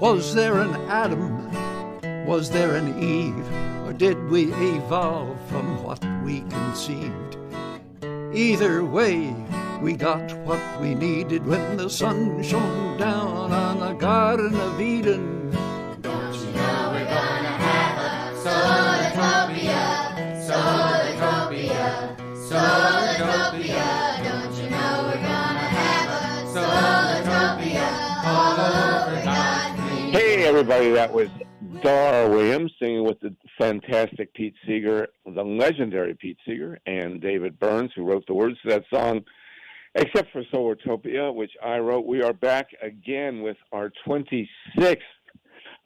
Was there an Adam? Was there an Eve? Or did we evolve from what we conceived? Either way, we got what we needed when the sun shone down on the Garden of Eden. Don't you know we're gonna have a Solartopia, Solartopia, Solartopia. Don't you know we're gonna have a Solartopia all over God's green. Hey everybody, that was Dar Williams singing with the fantastic Pete Seeger, the legendary Pete Seeger, and David Burns, who wrote the words to that song, except for Solartopia, which I wrote. We are back again with our 26th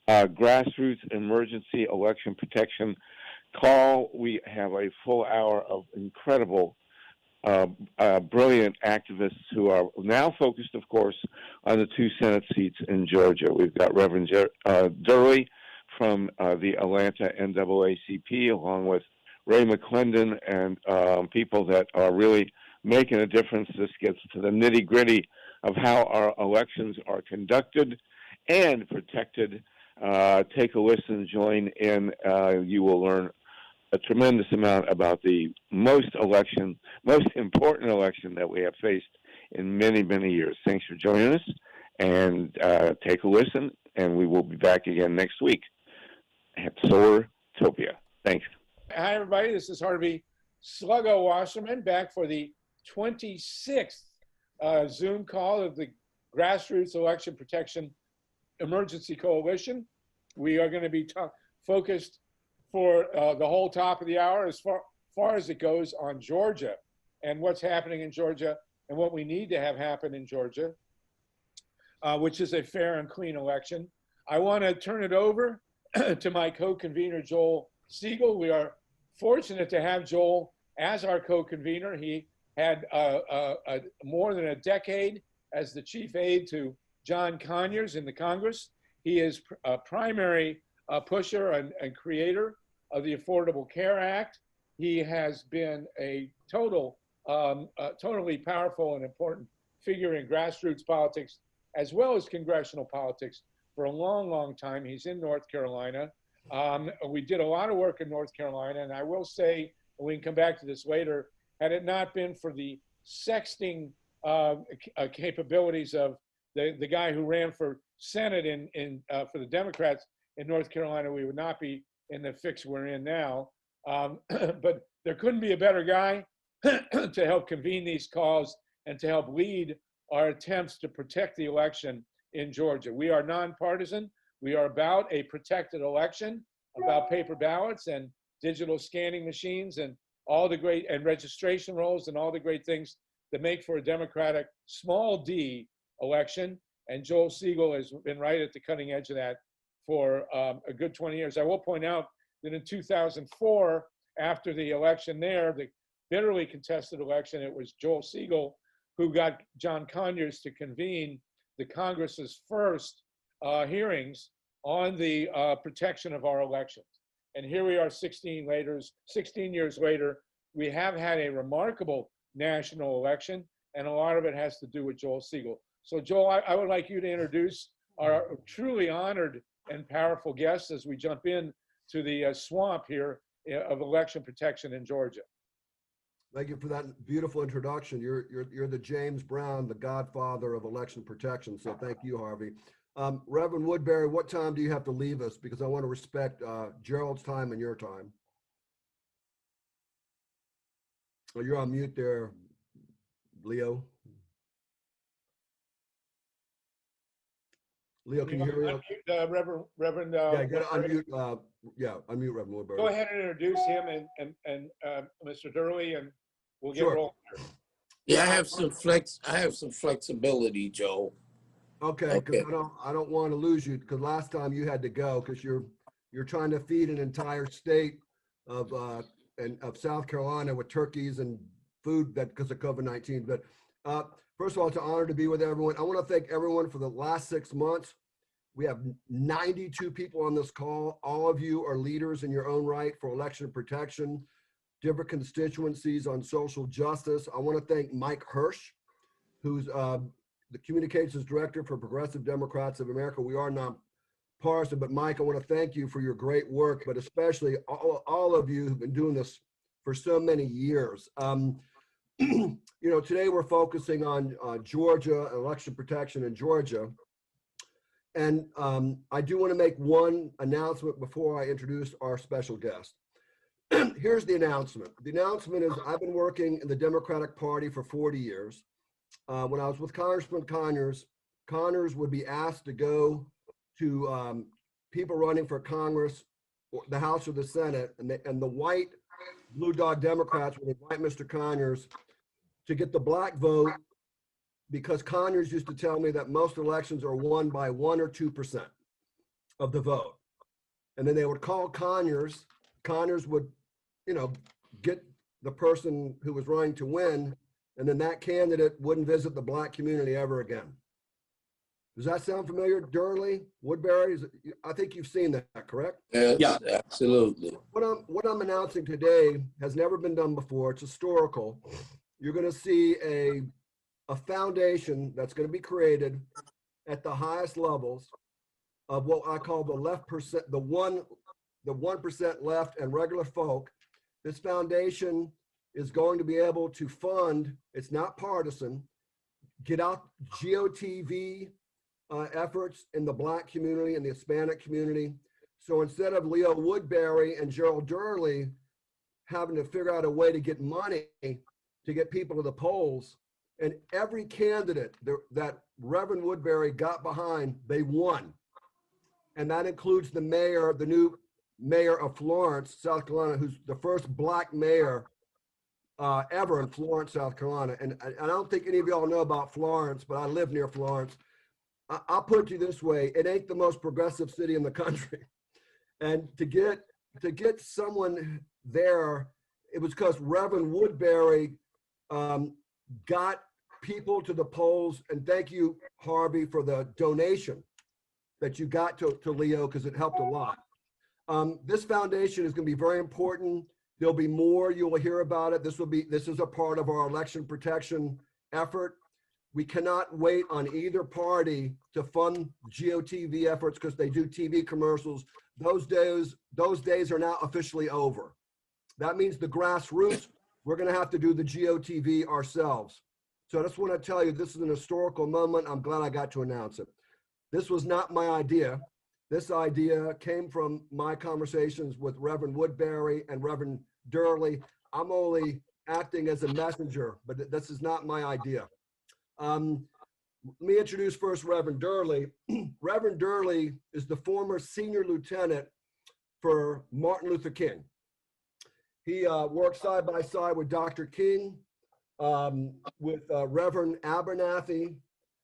Grassroots Emergency Election Protection call. We have a full hour of incredible, brilliant activists who are now focused, of course, on the 2 Senate seats in Georgia. We've got Reverend DURLEY from the Atlanta NAACP, along with Ray McClendon, and people that are really making a difference. This gets to the nitty-gritty of how our elections are conducted and protected. Take a listen, join in. You will learn a tremendous amount about the most important election that we have faced in many, many years. Thanks for joining us, and take a listen, and we will be back again next week at Solartopia. Thanks. Hi, everybody. This is Harvey Sluggo Wasserman back for the 26th Zoom call of the Grassroots Election Protection Emergency Coalition. We are going to be focused for the whole top of the hour as far as it goes on Georgia and what's happening in Georgia and what we need to have happen in Georgia, which is a fair and clean election. I want to turn it over to my co-convener, Joel Siegel. We are fortunate to have Joel as our co-convener. He had more than a decade as the chief aide to John Conyers in the Congress. He is a primary pusher and creator of the Affordable Care Act. He has been a totally powerful and important figure in grassroots politics, as well as congressional politics, for a long, long time. He's in North Carolina. We did a lot of work in North Carolina, and I will say, and we can come back to this later, had it not been for the sexting capabilities of the guy who ran for Senate for the Democrats in North Carolina, we would not be in the fix we're in now. But there couldn't be a better guy to help convene these calls and to help lead our attempts to protect the election in Georgia. We are nonpartisan. We are about a protected election, about paper ballots and digital scanning machines and all the great, and registration rolls and all the great things that make for a democratic small d election. And Joel Siegel has been right at the cutting edge of that for a good 20 years. I will point out that in 2004, after the election there, the bitterly contested election, it was Joel Siegel who got John Conyers to convene the Congress's first hearings on the protection of our elections. And here we are 16 years later, we have had a remarkable national election, and a lot of it has to do with Joel Siegel. So Joel, I would like you to introduce our truly honored and powerful guests as we jump in to the swamp here of election protection in Georgia. Thank you for that beautiful introduction. You're the James Brown, the godfather of election protection. So thank you, Harvey. Reverend Woodbury, what time do you have to leave us? Because I want to respect Gerald's time and your time. Oh, you're on mute there, Leo. Leo, can you hear me? Unmute, Reverend. Yeah, you got to unmute. Unmute Reverend Woodbury. Go ahead and introduce him and Mr. Durley, and we'll get Sure. rolling. Yeah, I have some flexibility, Joe. Okay, because I don't want to lose you, because last time you had to go because you're trying to feed an entire state of South Carolina with turkeys and food that because of COVID-19. But first of all, it's an honor to be with everyone. I want to thank everyone for the last 6 months. We have 92 people on this call. All of you are leaders in your own right for election protection, different constituencies on social justice. I want to thank Mike Hirsch, who's the communications director for Progressive Democrats of America. We are partisan, but Mike, I want to thank you for your great work, but especially all of you who've been doing this for so many years. You know, today we're focusing on Georgia, election protection in Georgia. And I do want to make one announcement before I introduce our special guest. Here's the announcement. The announcement is I've been working in the Democratic Party for 40 years. When I was with Congressman Conyers, Conyers would be asked to go to people running for Congress, or the House or the Senate, and the white blue dog Democrats would invite Mr. Conyers to get the black vote, because Conyers used to tell me that most elections are won by 1 or 2% of the vote. And then they would call Conyers. Conyers would, you know, get the person who was running to win, and then that candidate wouldn't visit the black community ever again. Does that sound familiar? DURLEY, Woodbury? I think you've seen that, correct? Yes, yeah, absolutely. What I'm announcing today has never been done before. It's historical. You're going to see a foundation that's going to be created at the highest levels of what I call the left percent, the 1% left and regular folk. This foundation is going to be able to fund, it's not partisan, get out GOTV efforts in the black community and the Hispanic community. So instead of Leo Woodbury and Gerald DURLEY having to figure out a way to get money to get people to the polls, and every candidate that Reverend Woodbury got behind, they won. And that includes the mayor, the new mayor of Florence, South Carolina, who's the first black mayor ever in Florence, South Carolina. And I don't think any of y'all know about Florence, but I live near Florence. I'll put it to you this way: it ain't the most progressive city in the country. And to get someone there, it was because Reverend Woodbury got people to the polls. And thank you, Harvey, for the donation that you got to Leo, because it helped a lot. This foundation is going to be very important. There'll be more. You will hear about it. This is a part of our election protection effort. We cannot wait on either party to fund GOTV efforts because they do TV commercials. Those days are now officially over. That means the grassroots, we're going to have to do the GOTV ourselves. So I just want to tell you, this is an historical moment. I'm glad I got to announce it. This was not my idea. This idea came from my conversations with Reverend Woodbury and Reverend DURLEY. I'm only acting as a messenger, but this is not my idea. Let me introduce first Reverend DURLEY. Reverend DURLEY is the former senior lieutenant for Martin Luther King. He worked side by side with Dr. King, with Reverend Abernathy,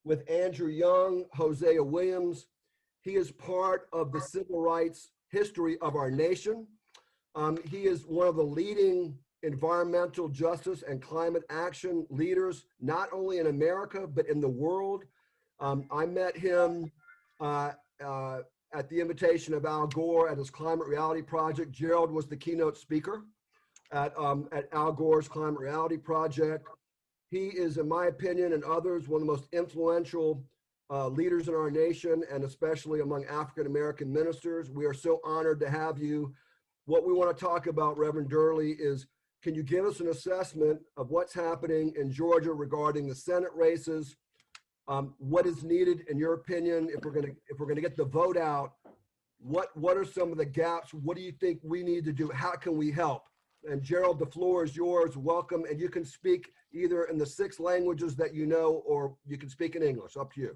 with Andrew Young, Hosea Williams. He is part of the civil rights history of our nation. He is one of the leading environmental justice and climate action leaders, not only in America, but in the world. I met him at the invitation of Al Gore at his Climate Reality Project. GERALD was the keynote speaker at Al Gore's Climate Reality Project. He is, in my opinion and others, one of the most influential leaders in our nation, and especially among African-American ministers. We are so honored to have you. What we want to talk about, Reverend DURLEY, is can you give us an assessment of what's happening in Georgia regarding the Senate races? What is needed, in your opinion, if we're gonna get the vote out? What are some of the gaps? What do you think we need to do? How can we help? And GERALD, the floor is yours. Welcome, and you can speak either in the 6 languages that you know, or you can speak in English. Up to you.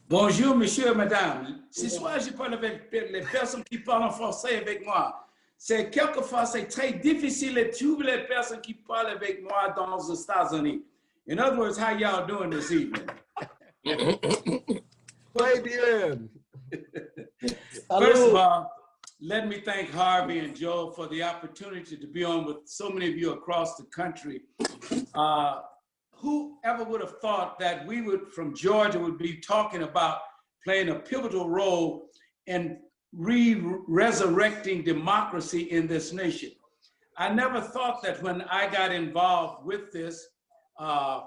Bonjour, monsieur, madame. Ce soir, je parle avec les personnes qui parlent français avec moi. C'est quelquefois, c'est très difficile de trouver les personnes qui parlent avec moi dans les États-Unis. In other words, how y'all doing this evening? Muy bien. First of all, let me thank Harvey and Joel for the opportunity to be on with so many of you across the country. Whoever would have thought that we would, from Georgia, would be talking about playing a pivotal role in resurrecting democracy in this nation. I never thought that when I got involved with this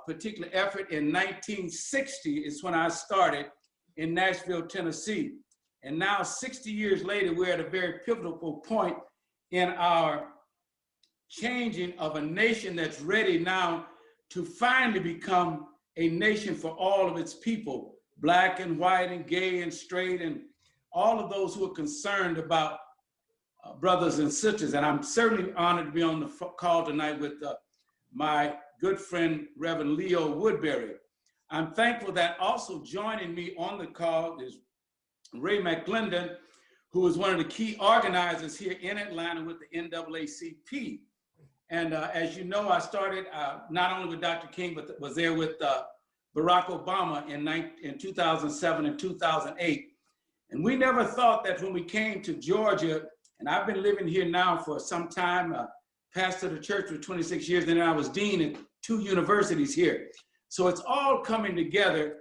particular effort in 1960 is when I started in Nashville, Tennessee. And now 60 years later, we're at a very pivotal point in our changing of a nation that's ready now to finally become a nation for all of its people, black and white and gay and straight and all of those who are concerned about brothers and sisters. And I'm certainly honored to be on the call tonight with my good friend, Reverend Leo Woodbury. I'm thankful that also joining me on the call is Ray McClendon, who is one of the key organizers here in Atlanta with the NAACP. And as you know, I started not only with Dr. King, but was there with Barack Obama in 2007 and 2008. And we never thought that when we came to Georgia, and I've been living here now for some time, pastor the church for 26 years, and then I was dean at 2 universities here. So it's all coming together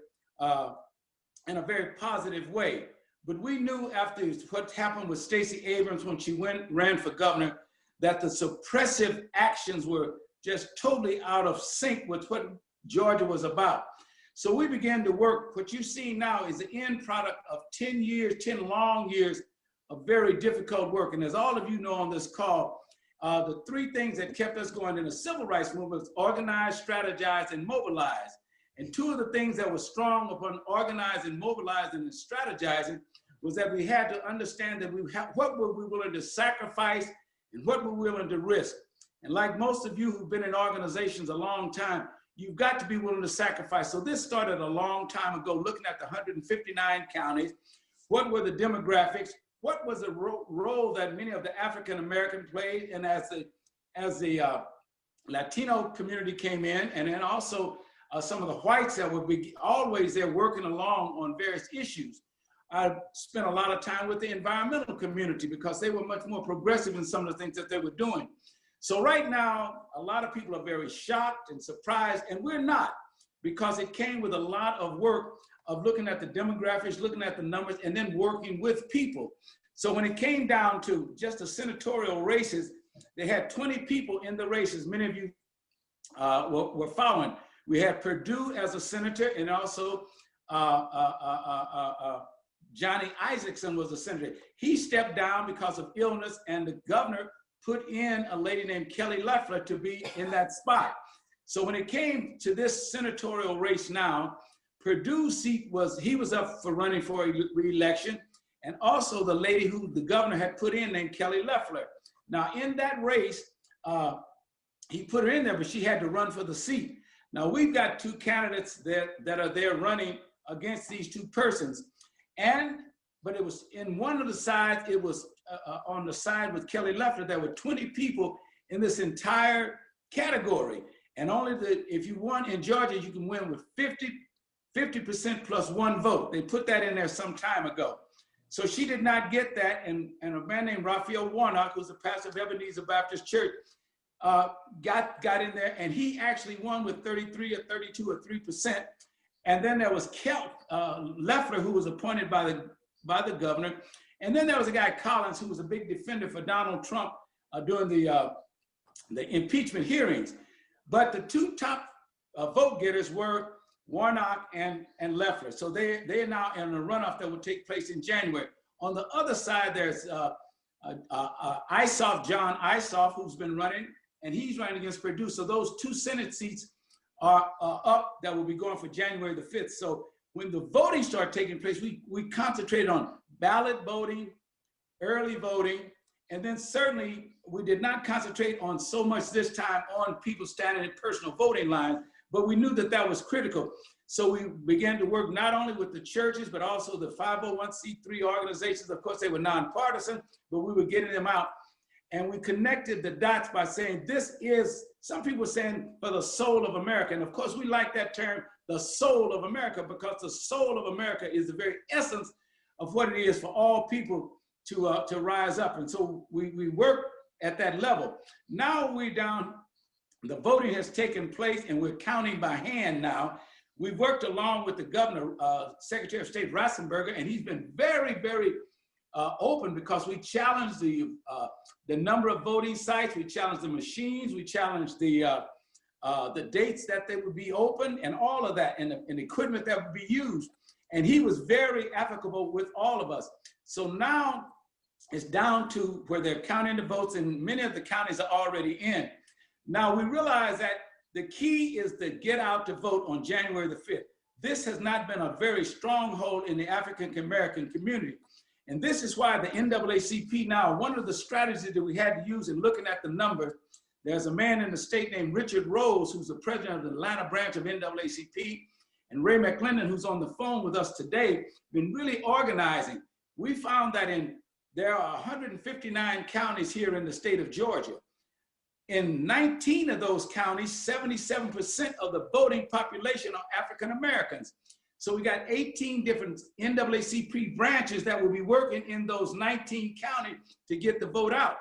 in a very positive way. But we knew after what happened with Stacey Abrams when she ran for governor, that the suppressive actions were just totally out of sync with what Georgia was about. So we began to work. What you see now is the end product of 10 years, 10 long years of very difficult work. And as all of you know on this call, the 3 things that kept us going in the civil rights movement was organize, strategize, and mobilize. And 2 of the things that were strong upon organizing, mobilizing, and strategizing was that we had to understand that what were we willing to sacrifice and what we're willing to risk. And like most of you who've been in organizations a long time, you've got to be willing to sacrifice. So this started a long time ago, looking at the 159 counties. What were the demographics? What was the role that many of the African Americans played? And as the Latino community came in, and then also some of the whites that would be always there working along on various issues. I spent a lot of time with the environmental community because they were much more progressive in some of the things that they were doing. So right now, a lot of people are very shocked and surprised, and we're not, because it came with a lot of work of looking at the demographics, looking at the numbers, and then working with people. So when it came down to just the senatorial races, they had 20 people in the races. Many of you were following. We had Perdue as a senator, and also Johnny Isaacson was a senator. He stepped down because of illness, and the governor put in a lady named Kelly Loeffler to be in that spot. So when it came to this senatorial race now, Perdue's seat he was up for running for re-election, and also the lady who the governor had put in named Kelly Loeffler. Now in that race, he put her in there, but she had to run for the seat. Now we've got 2 candidates that are there running against these 2 persons. But it was in one of the sides, it was on the side with Kelly Loeffler, there were 20 people in this entire category. And if you won in Georgia, you can win with 50% plus 1 vote. They put that in there some time ago. So she did not get that. And a man named Raphael Warnock, who's the pastor of Ebenezer Baptist Church, got in there, and he actually won with 33 or 32 or 3%. And then there was Loeffler, who was appointed by the governor. And then there was a guy, Collins, who was a big defender for Donald Trump during the impeachment hearings. But the 2 top vote getters were Warnock and Loeffler. So they are now in a runoff that will take place in January. On the other side, there's John Isoff, who's been running, and he's running against Perdue. So those 2 Senate seats are up that will be going for January the 5th. So when the voting started taking place, we concentrated on ballot voting, early voting, and then certainly we did not concentrate on so much this time on people standing in personal voting lines, but we knew that that was critical. So we began to work not only with the churches, but also the 501c3 organizations. Of course, they were nonpartisan, but we were getting them out. And we connected the dots by saying, this is, some people are saying, for the soul of America. And of course, we like that term, the soul of America, because the soul of America is the very essence of what it is for all people to rise up. And so we work at that level. Now we're down, the voting has taken place, and we're counting by hand now. We've worked along with the governor, Secretary of State Ratzenberger, and he's been very, very open, because we challenged the number of voting sites, we challenged the machines, we challenged the dates that they would be open, and all of that, and the equipment that would be used. And he was very applicable with all of us. So now it's down to where they're counting the votes, and many of the counties are already in. Now we realize that the key is to get out to vote on January the 5th. This has not been a very stronghold in the African American community. And this is why the NAACP now, one of the strategies that we had to use in looking at the numbers, there's a man in the state named Richard Rose, who's the president of the Atlanta branch of NAACP, and Ray McClendon, who's on the phone with us today, been really organizing. We found that there are 159 counties here in the state of Georgia. In 19 of those counties, 77% of the voting population are African Americans. So we got 18 different NAACP branches that will be working in those 19 counties to get the vote out.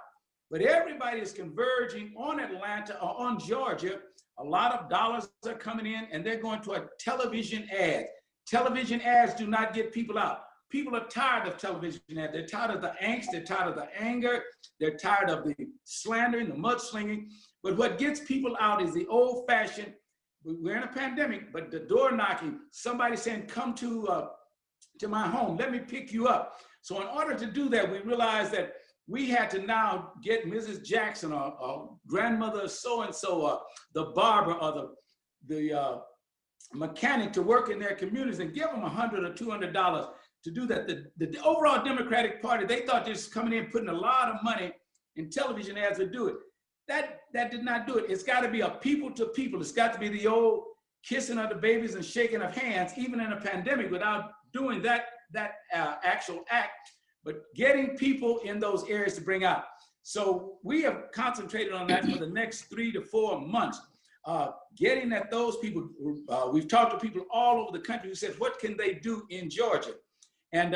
But everybody is converging on Atlanta or on Georgia. A lot of dollars are coming in, and they're going to a television ad. Television ads do not get people out. People are tired of television ads. They're tired of the angst, they're tired of the anger, they're tired of the slandering, the mudslinging. But what gets people out is the old-fashioned, we're in a pandemic, but the door knocking, somebody saying, come to my home, let me pick you up. So in order to do that, we realized that we had to now get Mrs. Jackson or grandmother so-and-so, the barber or the mechanic to work in their communities and give them $100 or $200 to do that. The overall Democratic Party, they thought just coming in, putting a lot of money in television ads would do it. That did not do it. It's got to be a people to people. It's got to be the old kissing of the babies and shaking of hands, even in a pandemic, without doing that actual act, but getting people in those areas to bring out. So we have concentrated on that for the next 3 to 4 months, getting at those people. We've talked to people all over the country who said, what can they do in Georgia? And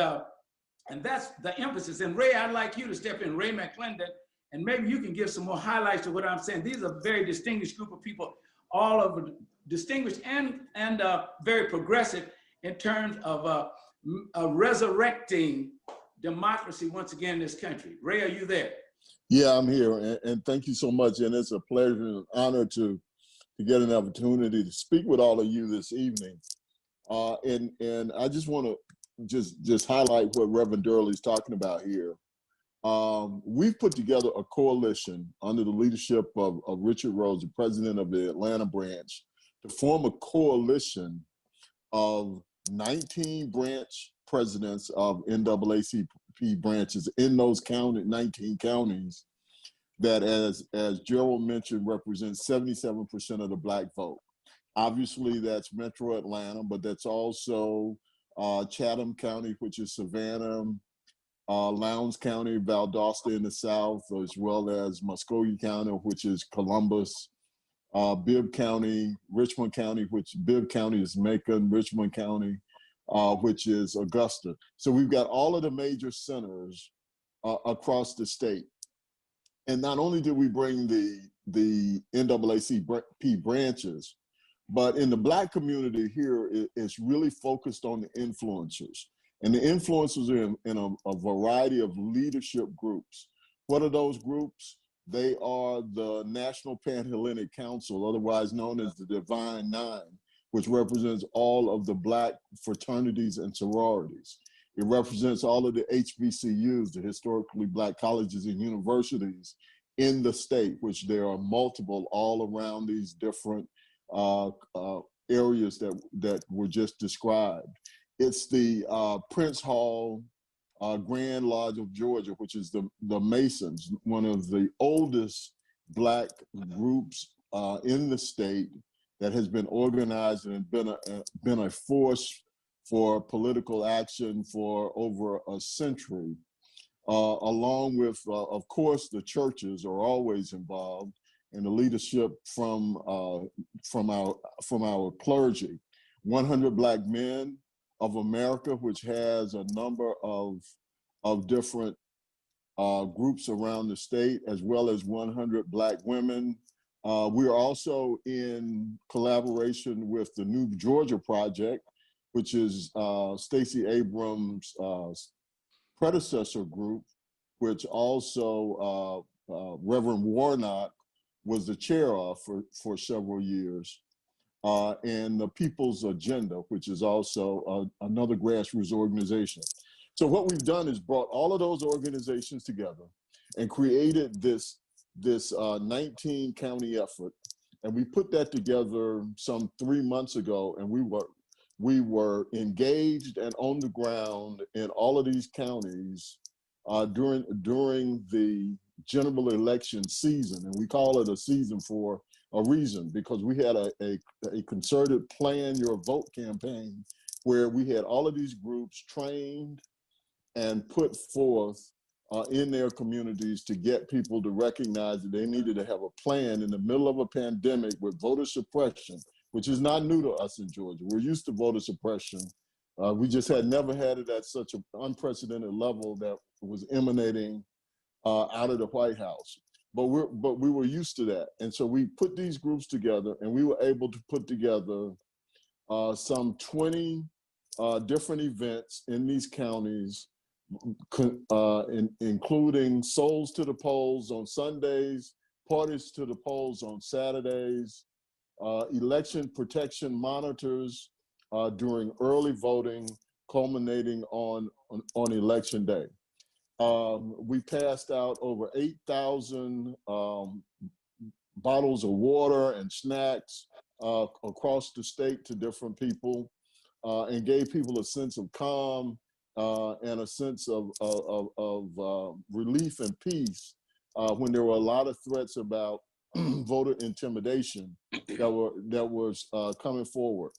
that's the emphasis. And Ray, I'd like you to step in, Ray McClendon, and maybe you can give some more highlights to what I'm saying. These are a very distinguished group of people, all over distinguished and very progressive in terms of resurrecting democracy once again in this country. Ray, are you there? Yeah, I'm here, and thank you so much. And it's a pleasure and honor to get an opportunity to speak with all of you this evening. And I just want to just highlight what Reverend DURLEY is talking about here. We've put together a coalition under the leadership of Richard Rose, the president of the Atlanta branch, to form a coalition of 19 branch presidents of NAACP branches in those 19 counties that, as Gerald mentioned, represents 77% of the Black vote. Obviously, that's Metro Atlanta, but that's also Chatham County, which is Savannah, Lowndes County, Valdosta in the south, as well as Muskogee County, which is Columbus, Bibb County, Richmond County, which Bibb County is Macon, Richmond County, which is Augusta. So we've got all of the major centers across the state. And not only did we bring the NAACP branches, but in the Black community here, it's really focused on the influencers. And the influencers are in a variety of leadership groups. What are those groups? They are the National Pan-Hellenic Council, otherwise known as the Divine Nine, which represents all of the Black fraternities and sororities. It represents all of the HBCUs, the historically Black colleges and universities in the state, which there are multiple all around these different areas that were just described. It's the Prince Hall Grand Lodge of Georgia, which is the Masons, one of the oldest Black groups in the state that has been organized and been a force for political action for over a century, along with, of course, the churches are always involved, and the leadership from our clergy. 100 Black Men of America, which has a number of different groups around the state, as well as 100 Black Women. We are also in collaboration with the New Georgia Project, which is Stacey Abrams' predecessor group, which also Reverend Warnock was the chair of for several years. and the People's Agenda, which is also another grassroots organization. So what we've done is brought all of those organizations together and created this 19 county effort. And we put that together some 3 months ago, and we were engaged and on the ground in all of these counties during the general election season. And we call it a season for a reason, because we had a concerted Plan Your Vote campaign where we had all of these groups trained and put forth in their communities to get people to recognize that they needed to have a plan in the middle of a pandemic with voter suppression, which is not new to us in Georgia. We're used to voter suppression. We just had never had it at such an unprecedented level that was emanating out of the White House. But we were used to that. And so we put these groups together, and we were able to put together some 20 different events in these counties, including Souls to the Polls on Sundays, Parties to the Polls on Saturdays, election protection monitors during early voting, culminating on Election Day. We passed out over 8,000 bottles of water and snacks across the state to different people, and gave people a sense of calm and a sense of relief and peace when there were a lot of threats about voter intimidation that was coming forward.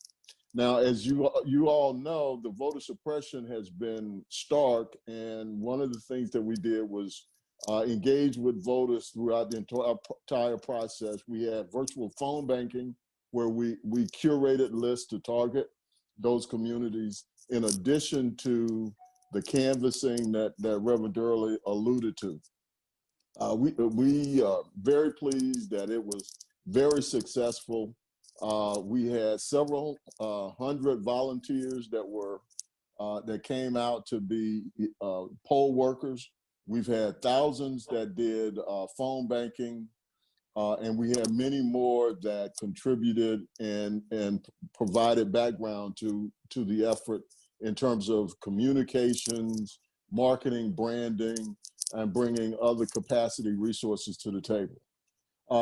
Now, as you all know, the voter suppression has been stark, and one of the things that we did was engage with voters throughout the entire process. We had virtual phone banking, where we curated lists to target those communities, in addition to the canvassing that Reverend DURLEY alluded to. We are very pleased that it was very successful. We had several hundred volunteers that came out to be poll workers. We've had thousands that did phone banking, and we had many more that contributed and provided background to the effort in terms of communications, marketing, branding, and bringing other capacity resources to the table.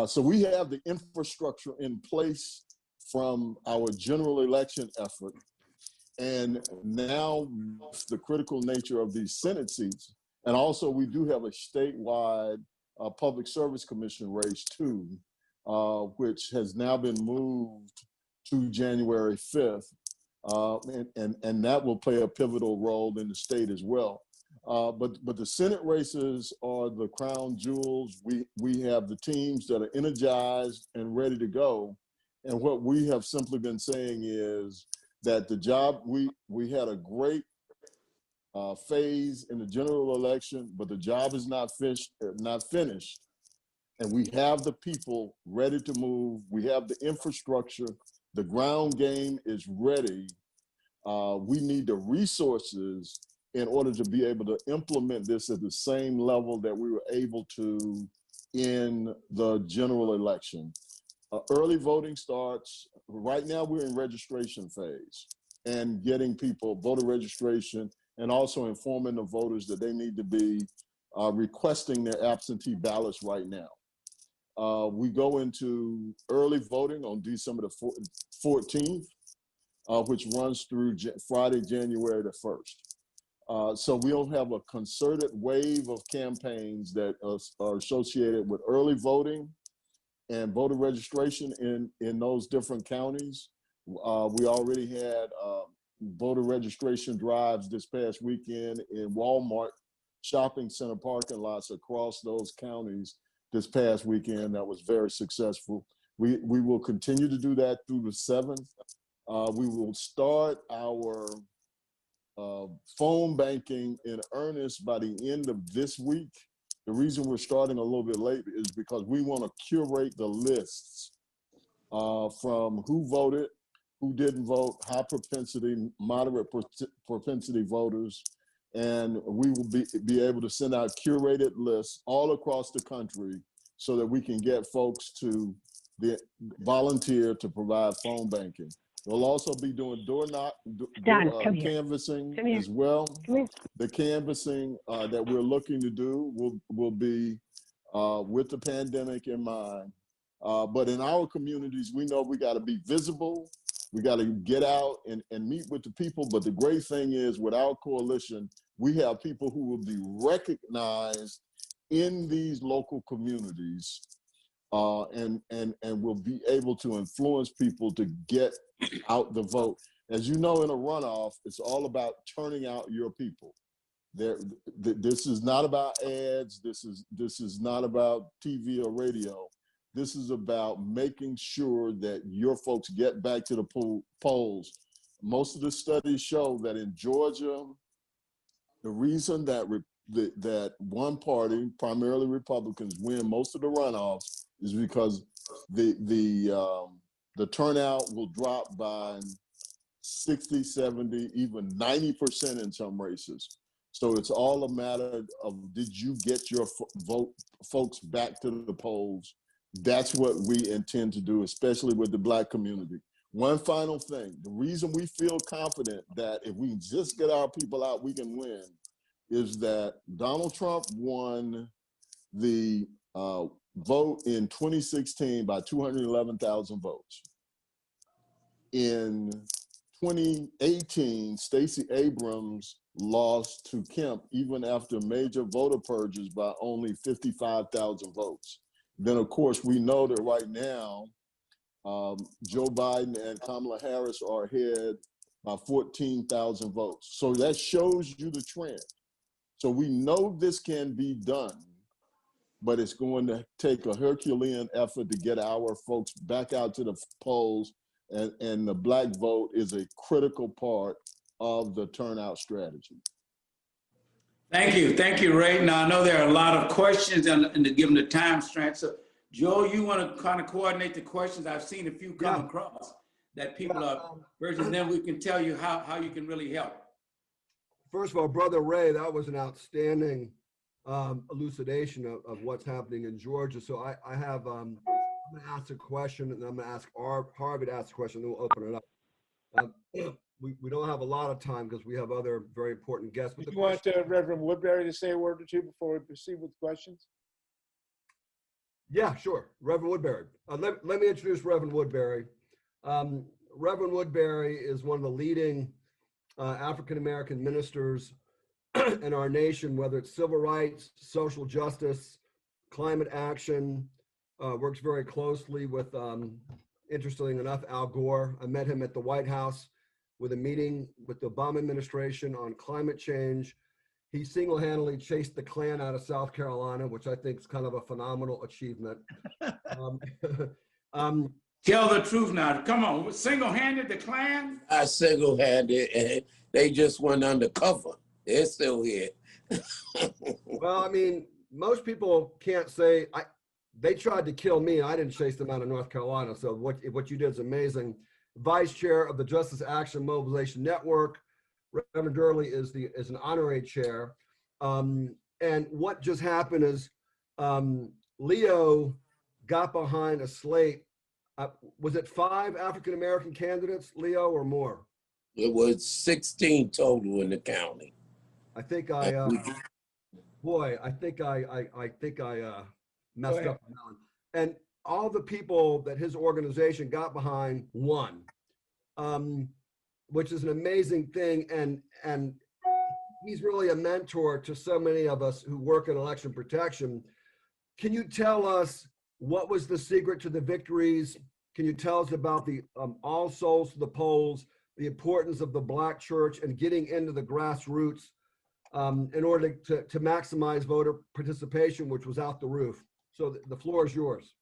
So we have the infrastructure in place from our general election effort. And now the critical nature of these Senate seats, and also we do have a statewide Public Service Commission race too, which has now been moved to January 5th. And that will play a pivotal role in the state as well. But the Senate races are the crown jewels. We have the teams that are energized and ready to go. And what we have simply been saying is that the job, we had a great phase in the general election, but the job is not finished. And we have the people ready to move. We have the infrastructure. The ground game is ready. We need the resources in order to be able to implement this at the same level that we were able to in the general election. Early voting starts. Right now we're in registration phase and getting people voter registration, and also informing the voters that they need to be requesting their absentee ballots right now. We go into early voting on December the 14th, which runs through Friday, January the 1st. So we'll have a concerted wave of campaigns that are associated with early voting and voter registration in those different counties. We already had voter registration drives this past weekend in Walmart shopping center parking lots across those counties this past weekend. That was very successful. We will continue to do that through the 7th. We will start our phone banking in earnest by the end of this week. The reason we're starting a little bit late is because we want to curate the lists from who voted, who didn't vote, high propensity, moderate propensity voters, and we will be able to send out curated lists all across the country so that we can get folks to volunteer to provide phone banking. They'll also be doing canvassing as well. The canvassing that we're looking to do will be with the pandemic in mind. But in our communities, we know we got to be visible. We got to get out and meet with the people. But the great thing is with our coalition, we have people who will be recognized in these local communities and will be able to influence people to get out the vote. As you know, in a runoff, it's all about turning out your people. This is not about ads. This is not about TV or radio. This is about making sure that your folks get back to the polls. Most of the studies show that in Georgia, the reason that that one party, primarily Republicans, win most of the runoffs is because the turnout will drop by 60, 70, even 90% in some races. So it's all a matter of, did you get your folks back to the polls? That's what we intend to do, especially with the Black community. One final thing, the reason we feel confident that if we just get our people out, we can win, is that Donald Trump won the vote in 2016 by 211,000 votes. In 2018, Stacey Abrams lost to Kemp even after major voter purges by only 55,000 votes. Then, of course, we know that right now, Joe Biden and Kamala Harris are ahead by 14,000 votes. So that shows you the trend. So we know this can be done, but it's going to take a Herculean effort to get our folks back out to the polls, and the Black vote is a critical part of the turnout strategy. Thank you, Ray. Now I know there are a lot of questions, and to give them the time constraint. So, Joe, you want to kind of coordinate the questions? I've seen a few come across that people are urging. And then we can tell you how you can really help. First of all, Brother Ray, that was an outstanding elucidation of what's happening in Georgia. So I have, I'm going to ask a question, and I'm going to ask Harvey to ask a question, then we'll open it up. We don't have a lot of time because we have other very important guests. But do you want Reverend Woodbury to say a word or two before we proceed with questions? Yeah, sure. Reverend Woodbury. Let me introduce Reverend Woodbury. Reverend Woodbury is one of the leading African-American ministers in our nation, whether it's civil rights, social justice, climate action, works very closely with, interestingly enough, Al Gore. I met him at the White House with a meeting with the Obama administration on climate change. He single-handedly chased the Klan out of South Carolina, which I think is kind of a phenomenal achievement. Tell the truth now. Come on, single-handed the Klan? I single-handed, and they just went undercover. They're still here. Well, I mean, most people can't say, they tried to kill me. I didn't chase them out of North Carolina. So what you did is amazing. Vice chair of the Justice Action Mobilization Network. Reverend DURLEY is an honorary chair. And what just happened is Leo got behind a slate. Was it 5 African-American candidates, Leo, or more? It was 16 total in the county. I think I messed up on that one. And all the people that his organization got behind won, which is an amazing thing. And he's really a mentor to so many of us who work in election protection. Can you tell us what was the secret to the victories? Can you tell us about the All Souls to the polls, the importance of the Black church and getting into the grassroots in order to maximize voter participation, which was out the roof? So the floor is yours.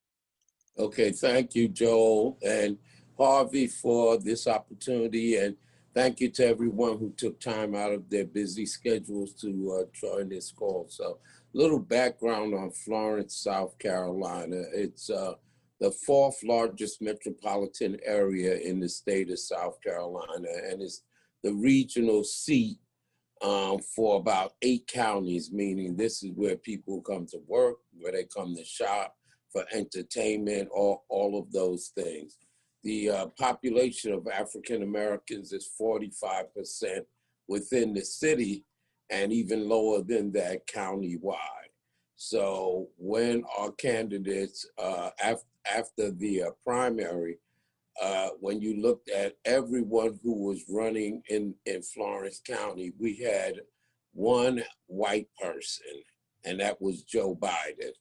Okay, thank you, Joel and Harvey, for this opportunity, and thank you to everyone who took time out of their busy schedules to join this call. So, a little background on Florence, South Carolina. It's the 4th largest metropolitan area in the state of South Carolina, and it's the regional seat for about 8 counties, meaning this is where people come to work, where they come to shop, for entertainment, all of those things. The population of African Americans is 45% within the city, and even lower than that countywide. So when our candidates, after the primary, when you looked at everyone who was running in Florence County, we had one white person, and that was Joe Biden.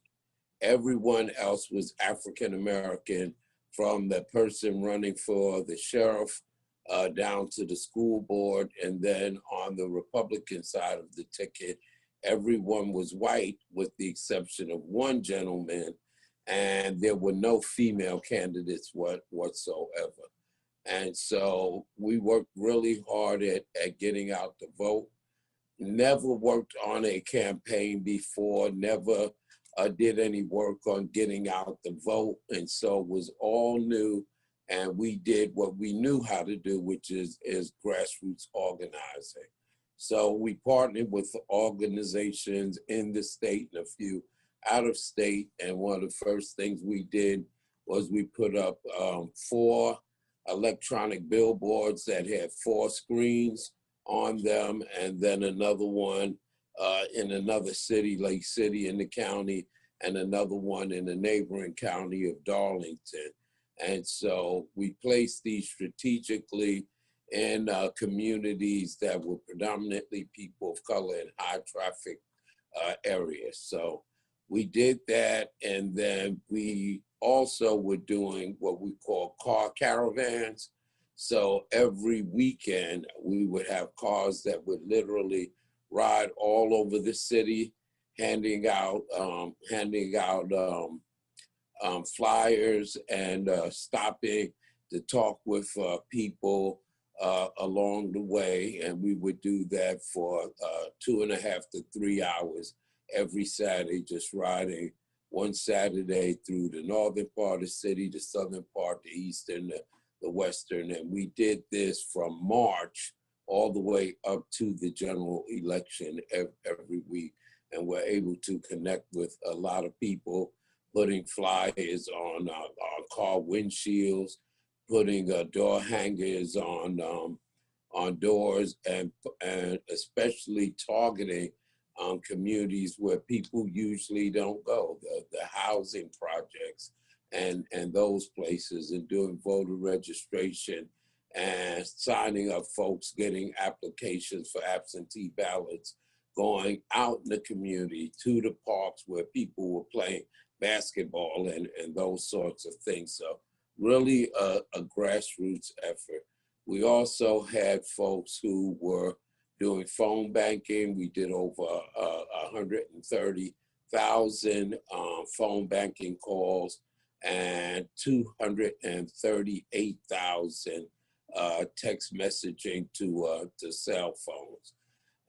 Everyone else was African American, from the person running for the sheriff down to the school board, and then on the Republican side of the ticket, everyone was white with the exception of one gentleman, and there were no female candidates whatsoever. And so we worked really hard at getting out the vote. Never worked on a campaign before, never did any work on getting out the vote, and so it was all new. And we did what we knew how to do, which is grassroots organizing. So we partnered with organizations in the state and a few out of state. And one of the first things we did was we put up 4 electronic billboards that had 4 screens on them, and then another one in another city, Lake City in the county, and another one in the neighboring county of Darlington. And so we placed these strategically in communities that were predominantly people of color in high traffic areas. So we did that, and then we also were doing what we call car caravans. So every weekend we would have cars that would literally ride all over the city, handing out flyers and stopping to talk with people along the way. And we would do that for 2.5 to 3 hours every Saturday, just riding one Saturday through the northern part of the city, the southern part, the eastern, the western. And we did this from March all the way up to the general election every week. And we're able to connect with a lot of people, putting flyers on car windshields, putting door hangers on doors, and especially targeting communities where people usually don't go, the housing projects and those places, and doing voter registration and signing up folks, getting applications for absentee ballots, going out in the community to the parks where people were playing basketball and those sorts of things. So really a grassroots effort. We also had folks who were doing phone banking. We did over 130,000 phone banking calls and 238,000 text messaging to cell phones.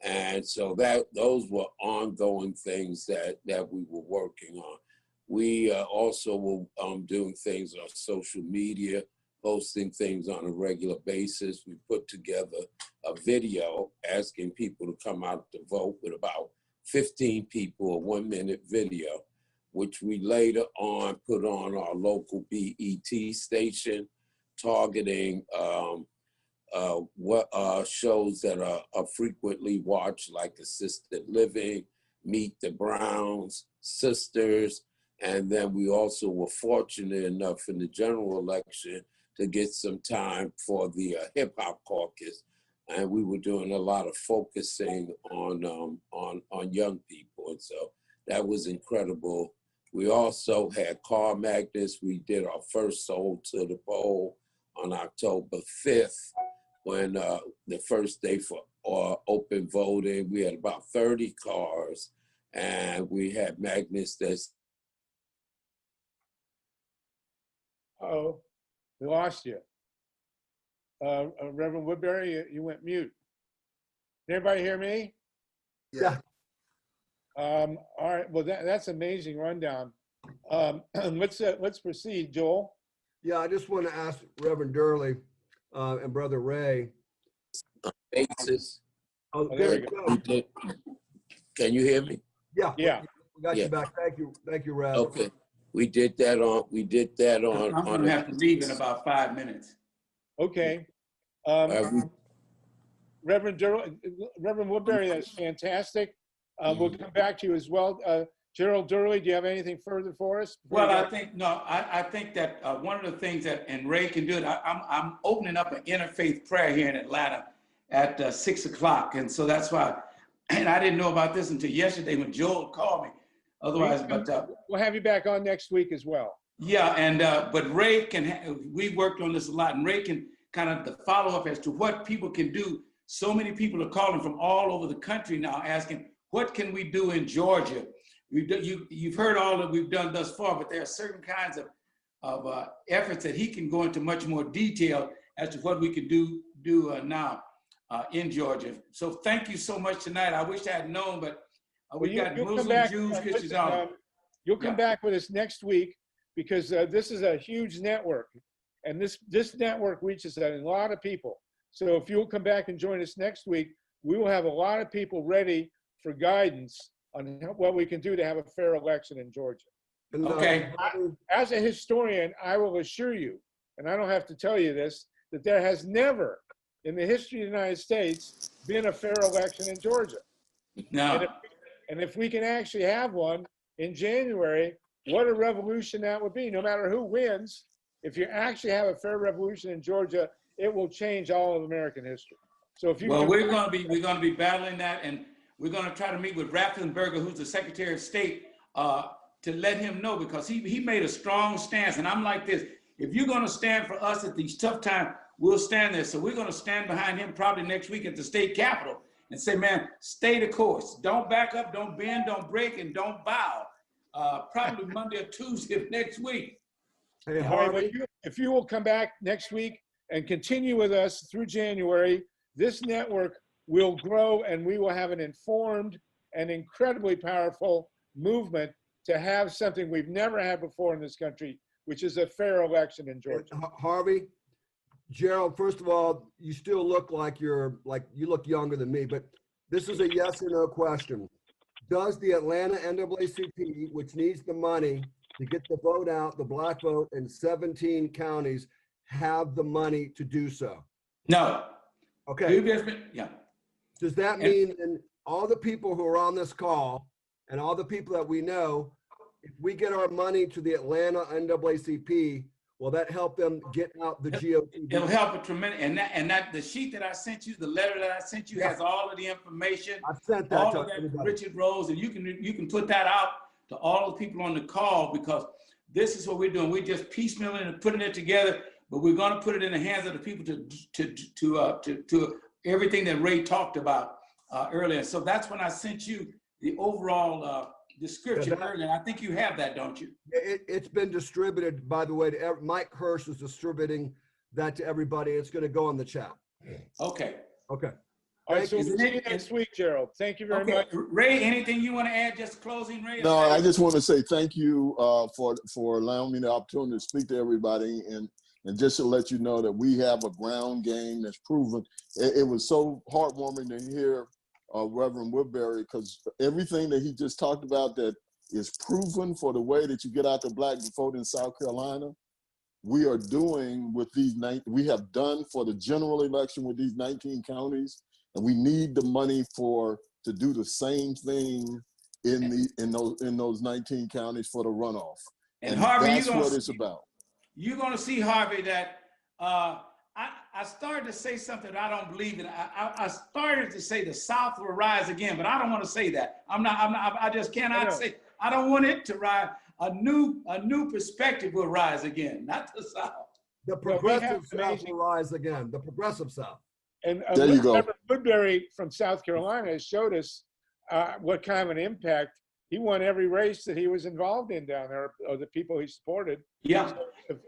And so those were ongoing things that we were working on. We also were doing things on social media, posting things on a regular basis. We put together a video asking people to come out to vote with about 15 people, a 1-minute video, which we later on put on our local BET station, targeting shows that are frequently watched, like Assisted Living, Meet the Browns, Sisters. And then we also were fortunate enough in the general election to get some time for the hip hop caucus. And we were doing a lot of focusing on young people. And so that was incredible. We also had car magnets. We did our first Soul to the Poll on October 5th, when the first day for open voting. We had about 30 cars, and we had magnets that's. Oh, we lost you. Reverend Woodbury, you went mute. Can everybody hear me? Yeah. All right, well, that's amazing rundown. Let's proceed, Joel. Yeah, I just want to ask Reverend DURLEY and Brother Ray. Basis. Oh, there you go. Can you hear me? Yeah. Yeah. We got you back. Thank you, Rev. Okay. We did that on. I'm going to have to leave in about 5 minutes. Okay. Reverend Woodbury, that's fantastic. We'll come back to you as well. Gerald Durley, do you have anything further for us? Well, I think that one of the things that, and Ray can do it, I'm opening up an interfaith prayer here in Atlanta at 6 o'clock. And so that's why, and I didn't know about this until yesterday when Joel called me. Otherwise, we'll have you back on next week as well. Yeah, and but Ray can, we worked on this a lot, and Ray can kind of the follow-up as to what people can do. So many people are calling from all over the country now asking, what can we do in Georgia? You've heard all that we've done thus far, but there are certain kinds of efforts that he can go into much more detail as to what we can do now in Georgia. So thank you so much tonight. I wish I had known, but we've got Muslims, Jews, Christians, all. You'll come back with us next week because this is a huge network, and this network reaches a lot of people. So if you'll come back and join us next week, we will have a lot of people ready for guidance on what we can do to have a fair election in Georgia. Okay. As a historian, I will assure you, and I don't have to tell you this, that there has never in the history of the United States been a fair election in Georgia. No. And if we can actually have one in January, what a revolution that would be. No matter who wins, if you actually have a fair revolution in Georgia, it will change all of American history. So if you we're going to be battling that, and we're going to try to meet with Raffensperger, who's the Secretary of State, to let him know, because he made a strong stance. And I'm like this: if you're going to stand for us at these tough times, we'll stand there. So we're going to stand behind him probably next week at the state capitol and say, man, stay the course. Don't back up, don't bend, don't break, and don't bow. Probably Monday or Tuesday of next week. Hey, Harvey, if you will come back next week and continue with us through January, this network will grow, and we will have an informed and incredibly powerful movement to have something we've never had before in this country, which is a fair election in Georgia. Harvey, Gerald, first of all, you still look like you look younger than me, but this is a yes or no question. Does the Atlanta NAACP, which needs the money to get the vote out, the black vote in 17 counties, have the money to do so? No. Okay. Yeah. Does that mean then all the people who are on this call and all the people that we know, if we get our money to the Atlanta NAACP, will that help them get out the GOP? It'll help a tremendous, and that the sheet that I sent you, the letter that I sent you, has all of the information. I sent that to everybody. Richard Rose, and you can put that out to all the people on the call, because this is what we're doing. We're just piecemealing and putting it together, but we're going to put it in the hands of the people to everything that Ray talked about earlier. So that's when I sent you the overall description earlier. I think you have that, don't you? It's been distributed, by the way, to Mike Hirsch is distributing that to everybody. It's going to go on the chat. Okay. Okay. All right, so we'll see you next week, Gerald. Thank you very much. Ray, anything you want to add, just closing, Ray? No, I just want to say thank you for allowing me the opportunity to speak to everybody, and just to let you know that we have a ground game that's proven. It was so heartwarming to hear Reverend Woodbury, because everything that he just talked about that is proven for the way that you get out the black vote in South Carolina, we are doing with these we have done for the general election with these 19 counties, and we need the money to do the same thing in those 19 counties for the runoff. And Harvey, that's what it's about. You're going to see, Harvey, that I started to say something that I don't believe in. I started to say the South will rise again, but I don't want to say that. I just cannot say. I don't want it to rise. A new perspective will rise again, not the South. The progressive South will rise again. The progressive South. And there you go. Woodbury from South Carolina has showed us what kind of an impact. He won every race that he was involved in down there, or the people he supported. Yeah. So,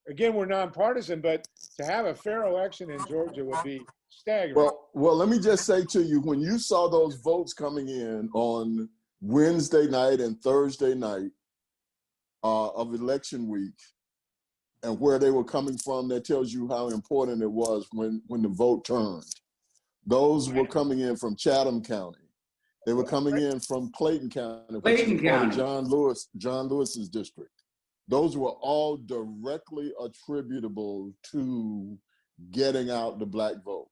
again, we're nonpartisan, but to have a fair election in Georgia would be staggering. Well, let me just say to you, when you saw those votes coming in on Wednesday night and Thursday night of election week, and where they were coming from, that tells you how important it was when the vote turned. Those were coming in from Chatham County. They were coming in from Clayton County, Clayton which is part of County. John Lewis's district. Those were all directly attributable to getting out the black vote.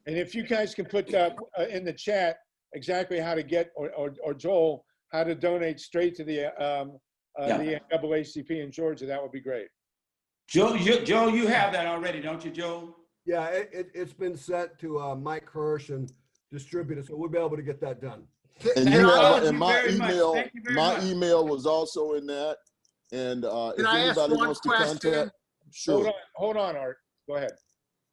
And if you guys can put in the chat exactly how to get, or Joel, how to donate straight to the NAACP in Georgia, that would be great. Joe, you have that already, don't you, Joe? Yeah, it's been sent to Mike Hirsch and distributed, so we'll be able to get that done. And you have, and my email was also in that. And if anybody wants to contact, sure. Hold on, Art. Go ahead.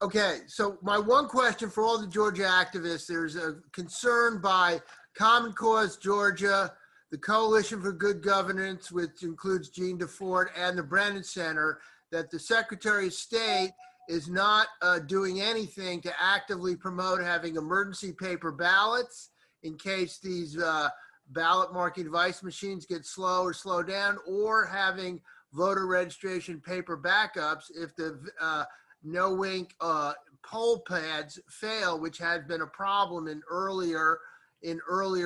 Okay, so my one question for all the Georgia activists, there's a concern by Common Cause Georgia, the Coalition for Good Governance, which includes Gene DeFort, and the Brennan Center, that the Secretary of State is not doing anything to actively promote having emergency paper ballots in case these ballot marking device machines get slow or slow down, or having voter registration paper backups if the no-wink poll pads fail, which has been a problem in earlier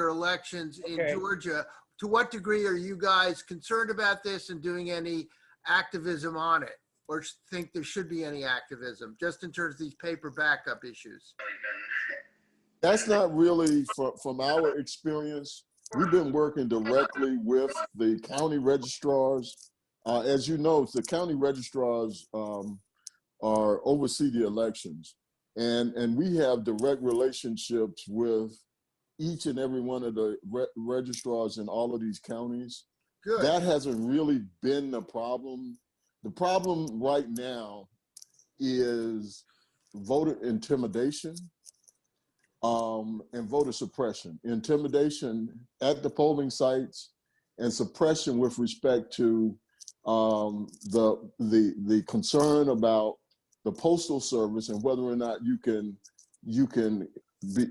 elections in Georgia. To what degree are you guys concerned about this and doing any activism on it, or think there should be any activism, just in terms of these paper backup issues? That's not really from our experience. We've been working directly with the county registrars. As you know, the county registrars oversee the elections, and we have direct relationships with each and every one of the registrars in all of these counties. Good. That hasn't really been the problem. The problem right now is voter intimidation and voter suppression. Intimidation at the polling sites and suppression with respect to the concern about the Postal Service and whether or not you can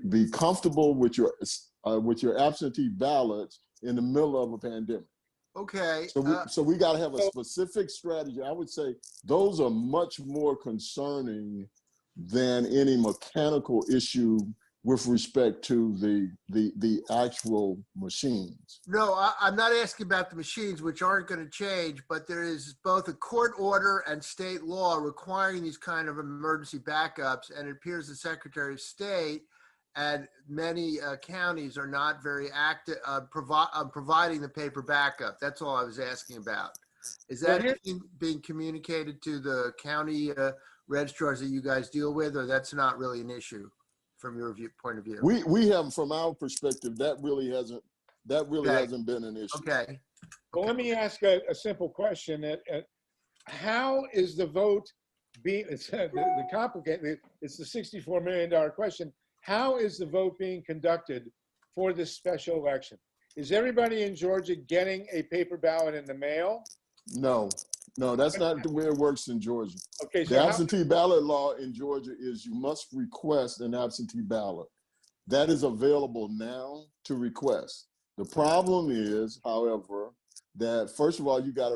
be comfortable with your absentee ballots in the middle of a pandemic. Okay. So we got to have a specific strategy. I would say those are much more concerning than any mechanical issue with respect to the actual machines. No, I'm not asking about the machines, which aren't going to change, but there is both a court order and state law requiring these kind of emergency backups, and it appears the Secretary of State and many counties are not very active providing the paper backup. That's all I was asking about. Is that being communicated to the county registrars that you guys deal with, or that's not really an issue from your point of view? We have, from our perspective, that really hasn't been an issue. Okay. Well, let me ask a simple question. How is the vote being? It's the complicated. It's the $64 million question. How is the vote being conducted for this special election? Is everybody in Georgia getting a paper ballot in the mail? No, that's not the way it works in Georgia. Okay, so the absentee ballot law in Georgia is you must request an absentee ballot. That is available now to request. The problem is, however, that first of all, you gotta